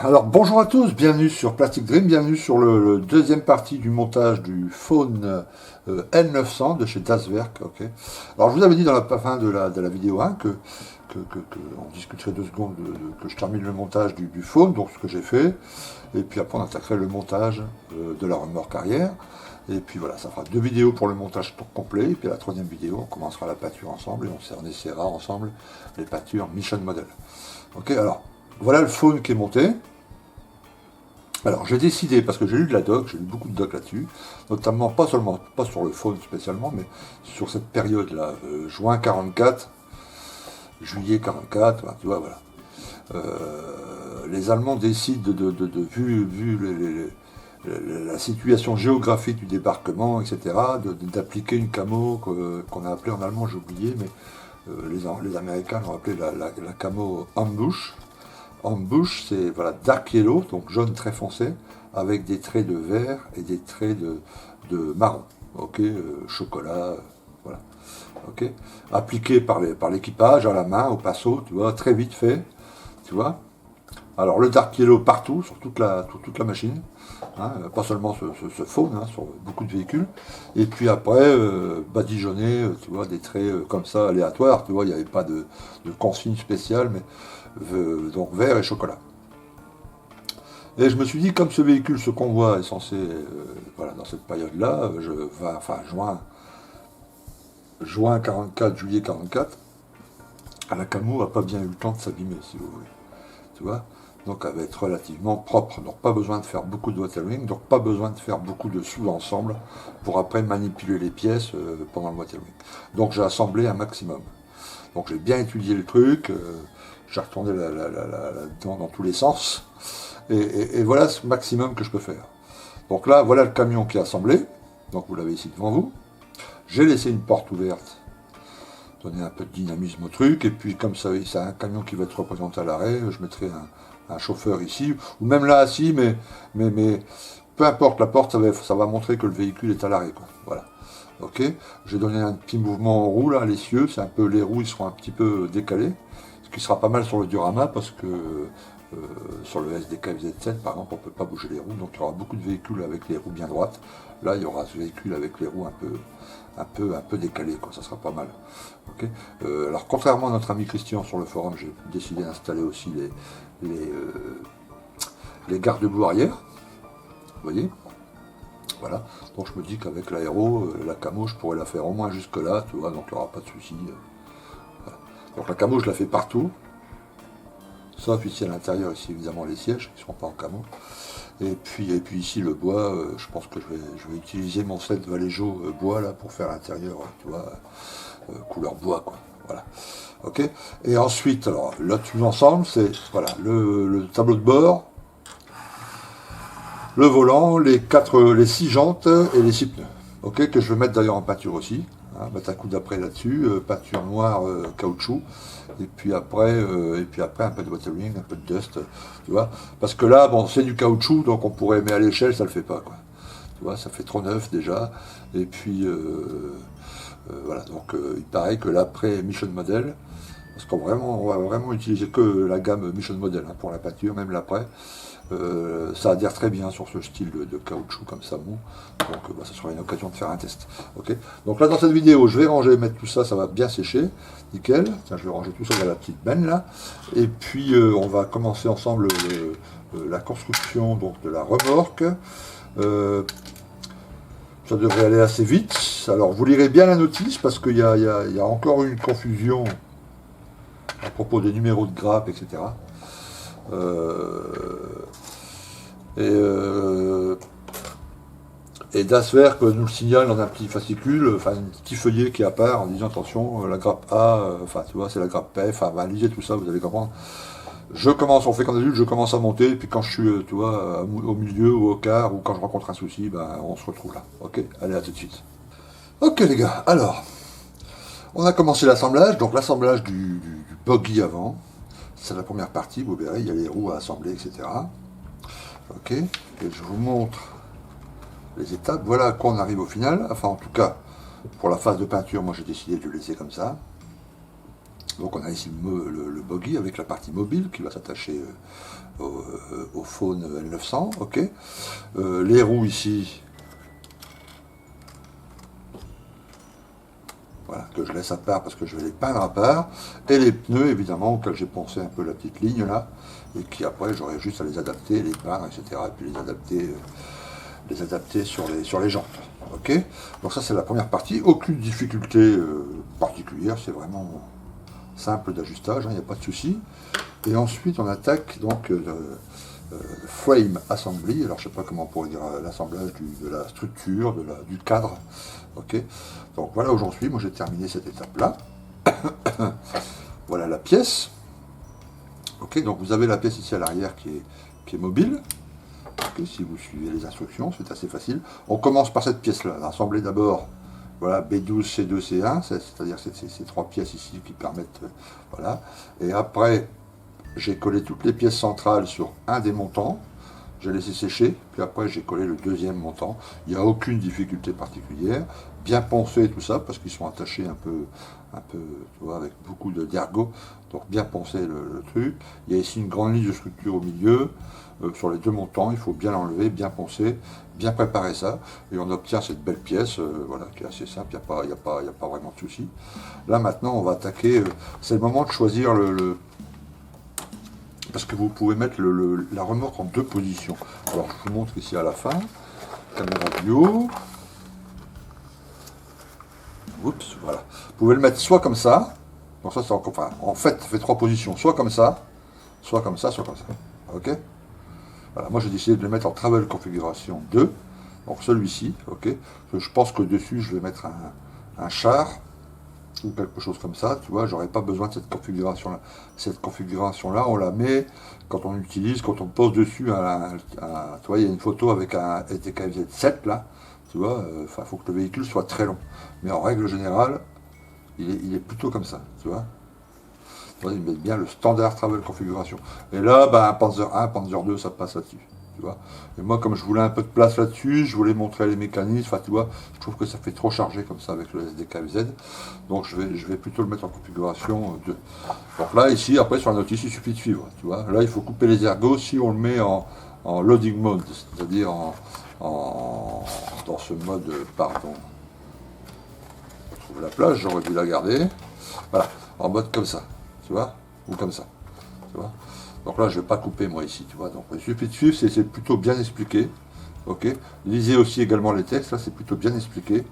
Alors bonjour à tous, bienvenue sur Plastic Dream, bienvenue sur le deuxième partie du montage du Faune L900 de chez Daswerk. Ok. Alors je vous avais dit dans la fin de la vidéo 1 que on discuterait 2 secondes, que je termine le montage du Faune, donc ce que j'ai fait, et puis après on attaquerait le montage de la remorque arrière. Et puis voilà, ça fera 2 vidéos pour le montage complet, et puis la troisième vidéo, on commencera la pâture ensemble, et on essaiera ensemble les pâtures Mission Model. Ok, alors voilà le Faune qui est monté. Alors j'ai décidé, parce que j'ai lu de la doc, j'ai lu beaucoup de doc là-dessus, notamment pas sur le Faune spécialement, mais sur cette période-là, juin 44, juillet 44, voilà, tu vois, voilà. Les Allemands décident vu la situation géographique du débarquement, etc., d'appliquer une camo qu'on a appelée en allemand, j'ai oublié, mais les Américains l'ont appelée la camo ambush. Ambush, c'est voilà, dark yellow, donc jaune très foncé, avec des traits de vert et des traits de marron. Ok, chocolat, voilà. Ok, appliqué par l'équipage à la main, au passo, tu vois, très vite fait, tu vois. Alors le dark yellow partout, sur toute la machine, hein, pas seulement ce Faune, hein, sur beaucoup de véhicules. Et puis après, badigeonné, tu vois, des traits comme ça aléatoires, tu vois, il n'y avait pas de consigne spéciale, mais donc vert et chocolat. Et je me suis dit, comme ce véhicule, ce convoi est censé, voilà, dans cette période-là, juin 44, juillet 44, la camo n'a pas bien eu le temps de s'abîmer, si vous voulez. Tu vois, donc elle va être relativement propre, donc pas besoin de faire beaucoup de watering, donc pas besoin de faire beaucoup de sous-ensemble pour après manipuler les pièces pendant le watering. Donc j'ai assemblé un maximum. Donc j'ai bien étudié le truc, j'ai retourné là-dedans dans tous les sens, et voilà ce maximum que je peux faire. Donc là, voilà le camion qui est assemblé, donc vous l'avez ici devant vous. J'ai laissé une porte ouverte, donner un peu de dynamisme au truc, et puis comme ça, c'est un camion qui va être représenté à l'arrêt, je mettrai un chauffeur ici, ou même là assis, mais peu importe la porte, ça va montrer que le véhicule est à l'arrêt, quoi. Voilà. Ok, j'ai donné un petit mouvement en roue là, les cieux, c'est un peu, les roues ils seront un petit peu décalés, ce qui sera pas mal sur le Diorama parce que sur le SDK Z7 par exemple on peut pas bouger les roues, donc il y aura beaucoup de véhicules avec les roues bien droites. Là il y aura ce véhicule avec les roues un peu décalées, quoi, ça sera pas mal. Okay, alors contrairement à notre ami Christian sur le forum, j'ai décidé d'installer aussi les garde-boue arrière, vous voyez. Voilà, donc je me dis qu'avec l'aéro, la camo, je pourrais la faire au moins jusque là, tu vois, donc il n'y aura pas de souci. Voilà. Donc la camo, je la fais partout, sauf ici à l'intérieur, ici évidemment les sièges, qui ne seront pas en camo. Et puis ici le bois, je pense que je vais utiliser mon set Vallejo bois là pour faire l'intérieur, tu vois, couleur bois, quoi. Voilà. Ok. Et ensuite, alors là tout ensemble, c'est voilà le tableau de bord, le volant, les 6 jantes et les 6 pneus. Ok, que je vais mettre d'ailleurs en peinture aussi. Hein, mettre un coup d'après là-dessus, peinture noire, caoutchouc. Et puis après un peu de watering, un peu de dust, tu vois. Parce que là, bon, c'est du caoutchouc, donc on pourrait, mais à l'échelle, ça le fait pas, quoi. Tu vois, ça fait trop neuf déjà. Et puis voilà, donc il paraît que l'après Mission Model, parce qu'on va vraiment utiliser que la gamme Mission Model hein, pour la peinture, même l'après. Ça adhère très bien sur ce style de caoutchouc comme ça mou, donc ça sera une occasion de faire un test. Okay, donc là dans cette vidéo je vais ranger, mettre tout ça, ça va bien sécher, nickel. Tiens, je vais ranger tout ça dans la petite benne là, et puis on va commencer ensemble la construction donc de la remorque. Ça devrait aller assez vite. Alors vous lirez bien la notice parce qu'il y a encore une confusion à propos des numéros de grappe, etc. Et Daswerk nous le signale dans un petit fascicule, enfin un petit feuillet qui apparaît en disant attention, la grappe A, enfin tu vois, c'est la grappe P, enfin lisez tout ça, vous allez comprendre. On fait comme d'habitude, je commence à monter, et puis quand je suis, tu vois, au milieu ou au quart, ou quand je rencontre un souci, ben on se retrouve là. Ok, allez à tout de suite. Ok les gars, alors, on a commencé l'assemblage, donc l'assemblage du buggy avant, c'est la première partie, vous verrez, il y a les roues à assembler, etc. Ok, et je vous montre les étapes. Voilà à quoi on arrive au final. Enfin, en tout cas, pour la phase de peinture, moi j'ai décidé de le laisser comme ça. Donc on a ici le bogie avec la partie mobile qui va s'attacher au Faune L900, ok. Les roues ici, voilà, que je laisse à part parce que je vais les peindre à part. Et les pneus, évidemment, auxquels j'ai pensé un peu la petite ligne là, et qui après j'aurai juste à les adapter, les peindre, etc. Et puis les adapter sur les jantes. Ok. Donc ça c'est la première partie. Aucune difficulté particulière, c'est vraiment simple d'ajustage, il n'y a pas de souci. Et ensuite on attaque donc frame assembly. Alors je sais pas comment on pourrait dire l'assemblage de la structure, du cadre. Ok. Donc voilà où j'en suis. Moi j'ai terminé cette étape là. Voilà la pièce. Ok. Donc vous avez la pièce ici à l'arrière qui est mobile. Okay, si vous suivez les instructions, c'est assez facile. On commence par cette pièce-là. Assembler d'abord, voilà, B12, C2, C1, c'est-à-dire ces trois pièces ici qui permettent, voilà. Et après, j'ai collé toutes les pièces centrales sur un des montants. J'ai laissé sécher, puis après j'ai collé le deuxième montant. Il n'y a aucune difficulté particulière. Bien poncé tout ça, parce qu'ils sont attachés un peu, tu vois, avec beaucoup d'ergot. Donc bien poncé le truc. Il y a ici une grande ligne de structure au milieu. Sur les deux montants, il faut bien l'enlever, bien poncer, bien préparer ça. Et on obtient cette belle pièce, voilà, qui est assez simple, il n'y a pas vraiment de souci. Là maintenant, on va attaquer. C'est le moment de choisir parce que vous pouvez mettre la remorque en deux positions. Alors je vous montre ici à la fin. Caméra bio. Oups, voilà. Vous pouvez le mettre soit comme ça. Donc ça, enfin, en fait, ça fait trois positions. Soit comme ça, soit comme ça, soit comme ça. Ok. Voilà, moi j'ai décidé de le mettre en travel configuration 2. Donc celui-ci, ok. Je pense que dessus, je vais mettre un char ou quelque chose comme ça, tu vois, j'aurais pas besoin de cette configuration-là. Cette configuration-là, on la met quand on utilise, quand on pose dessus tu vois, il y a une photo avec un SDKFZ 7 là, tu vois, il faut que le véhicule soit très long. Mais en règle générale, il est plutôt comme ça, tu vois. Ils mettent bien le standard travel configuration. Et là, bah, un Panzer 1, Panzer 2, ça passe là-dessus. Tu vois. Et moi, comme je voulais un peu de place là-dessus, je voulais montrer les mécanismes. Enfin, tu vois, je trouve que ça fait trop chargé comme ça avec le SDKFZ. Donc, je vais plutôt le mettre en configuration 2. Donc là, ici, après, sur la notice, il suffit de suivre. Tu vois. Là, il faut couper les ergots si on le met en loading mode, c'est-à-dire dans ce mode, pardon. Je trouve la plage, j'aurais dû la garder. Voilà, en mode comme ça. Tu vois, ou comme ça, tu vois. Donc là, je ne vais pas couper moi ici, tu vois. Donc il suffit de suivre, c'est plutôt bien expliqué, ok. Lisez aussi également les textes, là, c'est plutôt bien expliqué.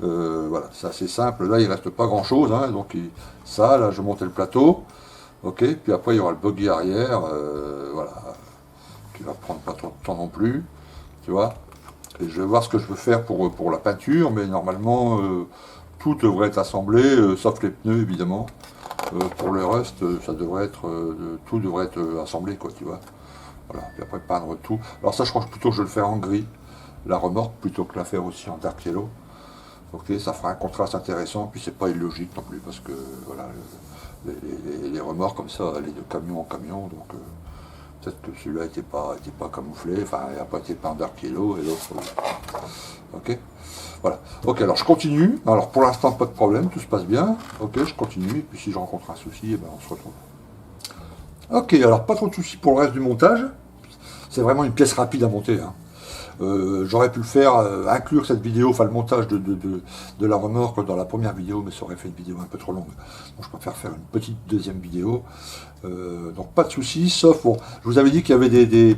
Voilà, c'est assez simple. Là, il ne reste pas grand-chose, hein. Donc ça, là, je montais le plateau, ok. Puis après, il y aura le buggy arrière, voilà, qui va prendre pas trop de temps non plus, tu vois. Et je vais voir ce que je veux faire pour la peinture, mais normalement, tout devrait être assemblé, sauf les pneus, évidemment. Pour le reste, ça devrait être, tout devrait être assemblé, quoi, tu vois. Voilà, puis après peindre tout. Alors ça, je crois que plutôt je vais le faire en gris, la remorque, plutôt que la faire aussi en dark yellow. Ok, ça fera un contraste intéressant, puis c'est pas illogique non plus, parce que voilà, les remorques comme ça, aller de camion en camion, donc peut-être que celui-là n'était pas camouflé, enfin, il n'a pas été peint en dark yellow, et l'autre, ok. Voilà. Ok, alors je continue. Alors pour l'instant, pas de problème, tout se passe bien. Ok, je continue. Et puis si je rencontre un souci, eh ben, on se retrouve. Ok, alors pas trop de soucis pour le reste du montage. C'est vraiment une pièce rapide à monter, hein. J'aurais pu le faire, inclure cette vidéo, enfin le montage de la remorque dans la première vidéo, mais ça aurait fait une vidéo un peu trop longue. Donc je préfère faire une petite deuxième vidéo. Donc pas de soucis, sauf bon, je vous avais dit qu'il y avait des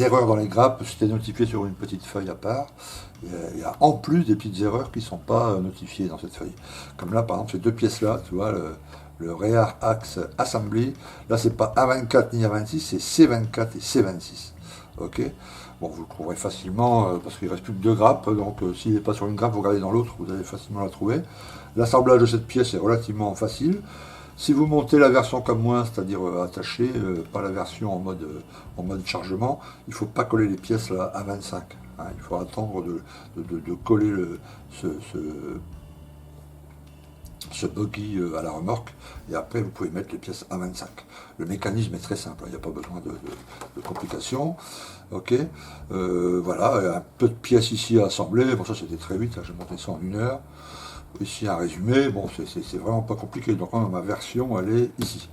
erreurs dans les grappes, c'était notifié sur une petite feuille à part. Il y a en plus des petites erreurs qui ne sont pas notifiées dans cette feuille. Comme là, par exemple, ces deux pièces-là, tu vois, le Rear Axe Assembly, là, c'est pas A24 ni A26, c'est C24 et C26. Ok. Bon, vous le trouverez facilement parce qu'il ne reste plus que deux grappes. Donc, s'il n'est pas sur une grappe, vous regardez dans l'autre, vous allez facilement la trouver. L'assemblage de cette pièce est relativement facile. Si vous montez la version comme moi, c'est-à-dire attachée, pas la version en mode chargement, il ne faut pas coller les pièces là à 25. Hein, il faut attendre de coller ce buggy à la remorque, et après vous pouvez mettre les pièces à 25. Le mécanisme est très simple, il n'y a pas besoin de complications. Ok, voilà, un peu de pièces ici à assembler. Bon, ça c'était très vite, hein, j'ai monté ça en 1 heure. Ici un résumé, bon c'est vraiment pas compliqué, donc ma version elle est ici.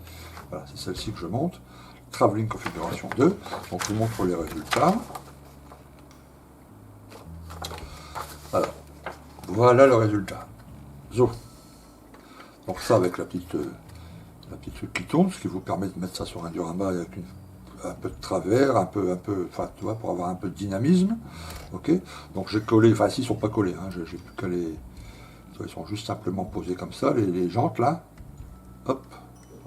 Voilà, c'est celle-ci que je monte. Traveling configuration 2, donc je vous montre les résultats. Alors, voilà le résultat. Zo. Donc ça avec la petite truc qui tourne, ce qui vous permet de mettre ça sur un diorama avec un peu de travers, enfin tu vois, pour avoir un peu de dynamisme. Ok. Donc j'ai collé, enfin ici ils sont pas collés, hein, j'ai pu coller, ils sont juste simplement posés comme ça, les jantes là. Hop.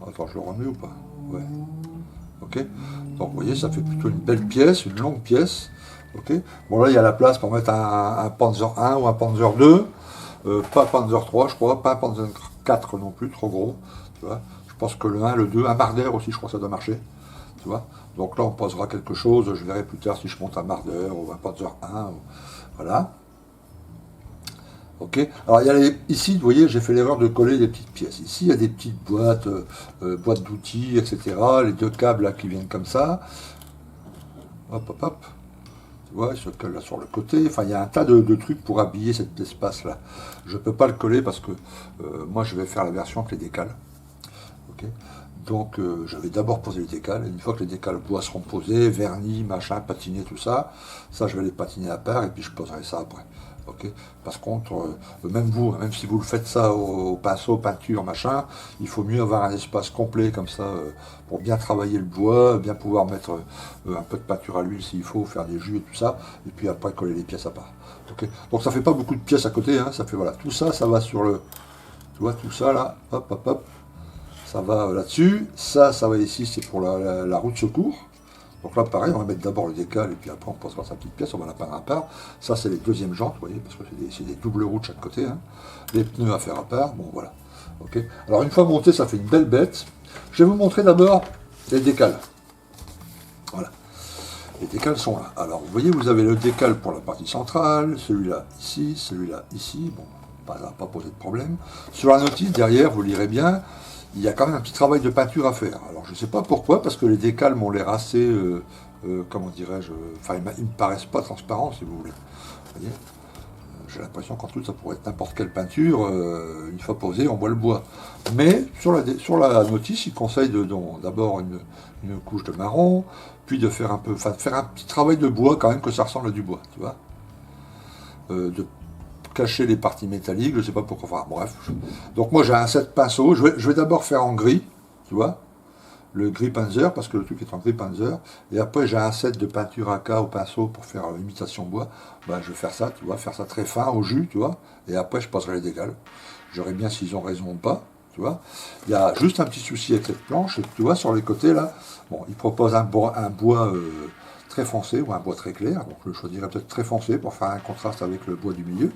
Attends, je le remets ou pas? Ouais. Ok. Donc vous voyez, ça fait plutôt une belle pièce, une longue pièce. Ok. Bon là il y a la place pour mettre un Panzer 1 ou un Panzer 2. Pas Panzer 3 je crois, pas Panzer 4 non plus, trop gros. Tu vois. Je pense que le 1, le 2, un Marder aussi, je crois que ça doit marcher. Tu vois. Donc là on posera quelque chose, je verrai plus tard si je monte un Marder ou un Panzer 1. Voilà. Ok. Alors ici, vous voyez, j'ai fait l'erreur de coller des petites pièces. Ici, il y a des petites boîtes, boîtes d'outils, etc. Les deux câbles là qui viennent comme ça. Hop, hop, hop. Tu vois, il se colle là sur le côté. Enfin, il y a un tas de trucs pour habiller cet espace-là. Je ne peux pas le coller parce que moi, je vais faire la version avec les décales. Ok. Donc, je vais d'abord poser les décales. Et une fois que les décales bois seront posés, vernis, machin, patinés, tout ça, ça, je vais les patiner à part et puis je poserai ça après. Okay. Par contre, même vous, même si vous le faites ça au pinceau, peinture, machin, il faut mieux avoir un espace complet comme ça pour bien travailler le bois, bien pouvoir mettre un peu de peinture à l'huile s'il faut, faire des jus et tout ça, et puis après coller les pièces à part. Okay. Donc ça fait pas beaucoup de pièces à côté, hein, ça fait voilà, tout ça, ça va sur le, tu vois, tout ça là, hop, hop, hop, ça va là-dessus, ça va ici, c'est pour la roue de secours. Donc là, pareil, on va mettre d'abord le décal et puis après on posera sa petite pièce, on va la peindre à part. Ça, c'est les deuxièmes jantes, vous voyez, parce que c'est des doubles roues de chaque côté. Hein. Les pneus à faire à part, bon voilà. Ok. Alors une fois monté, ça fait une belle bête. Je vais vous montrer d'abord les décals. Voilà. Les décals sont là. Alors vous voyez, vous avez le décal pour la partie centrale, celui-là ici. Bon, ça va pas poser de problème. Sur la notice, derrière, vous lirez bien, il y a quand même un petit travail de peinture à faire. Alors je ne sais pas pourquoi, parce que les décals m'ont l'air assez, comment dirais-je, enfin ils ne me paraissent pas transparents si vous voulez. Vous voyez, j'ai l'impression qu'en tout ça pourrait être n'importe quelle peinture, une fois posée on voit le bois. Mais sur la notice, il conseille d'abord une couche de marron, puis de faire un petit travail de bois quand même que ça ressemble à du bois, tu vois. De cacher les parties métalliques, je sais pas pourquoi, enfin bref. Donc moi j'ai un set pinceau, je vais d'abord faire en gris, tu vois, le gris Panzer, parce que le truc est en gris Panzer, et après j'ai un set de peinture AK au pinceau pour faire imitation bois, ben, je vais faire ça, tu vois, faire ça très fin au jus, tu vois, et après je passerai les décals. Je verrai bien s'ils ont raison ou pas, tu vois. Il y a juste un petit souci avec cette planche, tu vois, sur les côtés là, bon, ils proposent un bois très foncé ou un bois très clair, donc je choisirais peut-être très foncé pour faire un contraste avec le bois du milieu,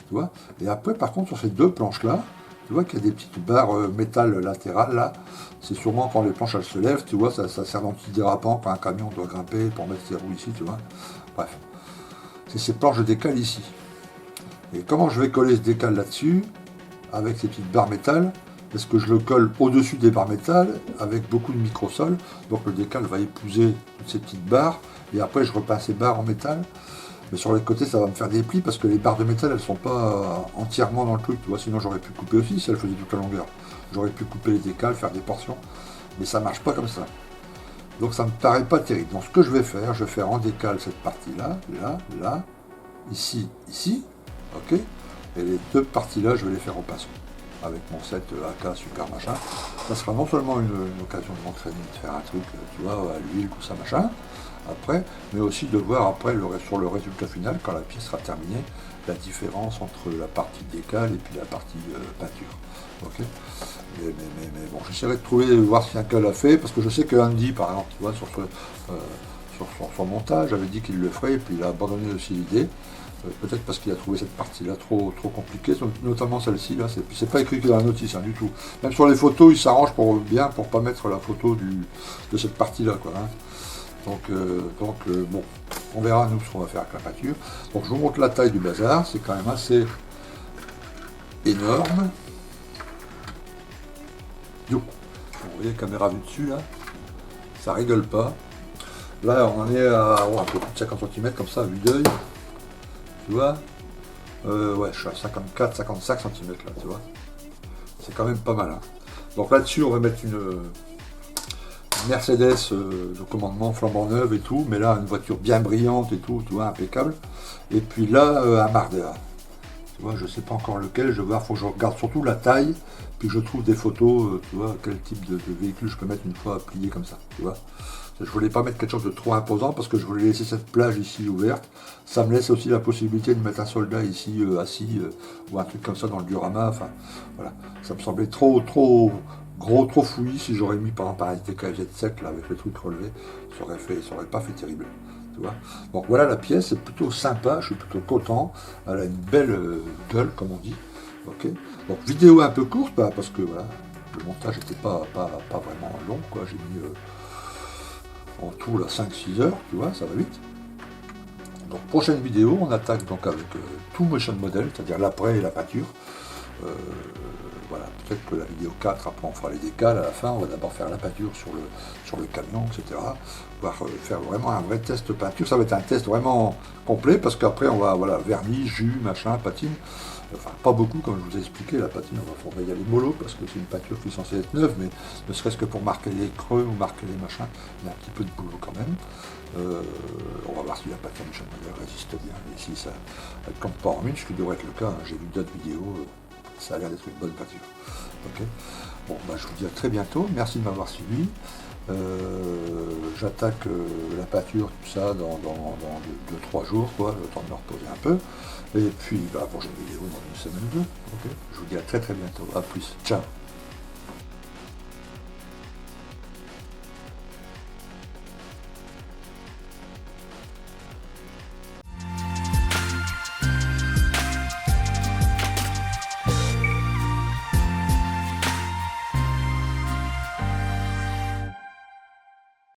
tu vois. Et après, par contre, sur ces deux planches-là, tu vois qu'il y a des petites barres métal latérales là, c'est sûrement quand les planches elles se lèvent, tu vois, ça sert d'antidérapant quand un camion doit grimper pour mettre ses roues ici, tu vois. Bref, c'est ces planches de décal ici. Et comment je vais coller ce décal là-dessus, avec ces petites barres métal? Est-ce que je le colle au-dessus des barres métal avec beaucoup de microsol, donc le décal va épouser toutes ces petites barres, et après je repeins ces barres en métal. Mais sur les côtés ça va me faire des plis parce que les barres de métal elles sont pas entièrement dans le truc, tu vois, sinon j'aurais pu couper aussi si elles faisaient toute la longueur. J'aurais pu couper les décals, faire des portions, mais ça marche pas comme ça. Donc ça me paraît pas terrible. Donc ce que je vais faire en décal cette partie-là, là, ici, ok, et les deux parties-là je vais les faire au pinceau. Avec mon set AK super machin, ça sera non seulement une occasion de m'entraîner, de faire un truc, tu vois, à l'huile, tout ça machin, après, mais aussi de voir après sur le résultat final, quand la pièce sera terminée, la différence entre la partie décale et puis la partie peinture. Ok. Mais bon, j'essaierai de trouver, de voir si un cas l'a fait, parce que je sais que Andy, par exemple, tu vois, sur son montage, avait dit qu'il le ferait, et puis il a abandonné aussi l'idée. Peut-être parce qu'il a trouvé cette partie-là trop compliquée, notamment celle-ci, là, c'est pas écrit que dans la notice, hein, du tout. Même sur les photos, il s'arrange pour pas mettre la photo de cette partie-là, quoi. Hein. Donc, bon, on verra nous ce qu'on va faire avec la peinture. Donc je vous montre la taille du bazar, c'est quand même assez énorme. Vous voyez, caméra vue dessus, là, ça rigole pas. Là, on en est à un peu plus de 50 cm, comme ça, à vue d'œil. Tu vois, Ouais, je suis à 54, 55 cm là, tu vois. C'est quand même pas mal. Hein. Donc là-dessus, on va mettre une Mercedes de commandement flambant neuve et tout, mais là, une voiture bien brillante et tout, tu vois, impeccable. Et puis là, un Mardea. Tu vois, je sais pas encore lequel, je vais voir, faut que je regarde surtout la taille, puis je trouve des photos, tu vois, quel type de véhicule je peux mettre une fois plié comme ça, tu vois. Je voulais pas mettre quelque chose de trop imposant parce que je voulais laisser cette plage ici ouverte. Ça me laisse aussi la possibilité de mettre un soldat ici assis ou un truc comme ça dans le diorama. Enfin, voilà. Ça me semblait trop gros, trop fouillis. Si j'aurais mis par exemple un SDK sec là avec le truc relevé, ça aurait pas fait terrible. Tu vois. Donc voilà, la pièce est plutôt sympa. Je suis plutôt content. Elle a une belle gueule, comme on dit. Ok. Donc vidéo un peu courte, bah, parce que voilà, le montage n'était pas vraiment long, quoi. J'ai mis en tout là 5-6 heures, tu vois, ça va vite. Donc prochaine vidéo, on attaque donc avec tout motion model, c'est-à-dire l'après et la peinture. Euh, voilà, peut-être que la vidéo 4, après on fera les décals à la fin, on va d'abord faire la peinture sur le camion, etc. On va faire vraiment un vrai test peinture, ça va être un test vraiment complet, parce qu'après on va, voilà, vernis, jus, machin, patine. Enfin, pas beaucoup, comme je vous ai expliqué, la patine, on va y aller mollo, parce que c'est une peinture qui est censée être neuve, mais ne serait-ce que pour marquer les creux ou marquer les machins, il y a un petit peu de boulot quand même. On va voir si la patine résiste bien, et si ça va être comme pas en mine, ce qui devrait être le cas, hein. J'ai vu d'autres vidéos, ça a l'air d'être une bonne peinture. Ok. Bon, bah, je vous dis à très bientôt, merci de m'avoir suivi. J'attaque la peinture, tout ça, dans 2-3 jours, quoi, le temps de me reposer un peu. Et puis, bah, prochaine vidéo dans une semaine ou deux. Okay. Je vous dis à très bientôt. À plus. Ciao.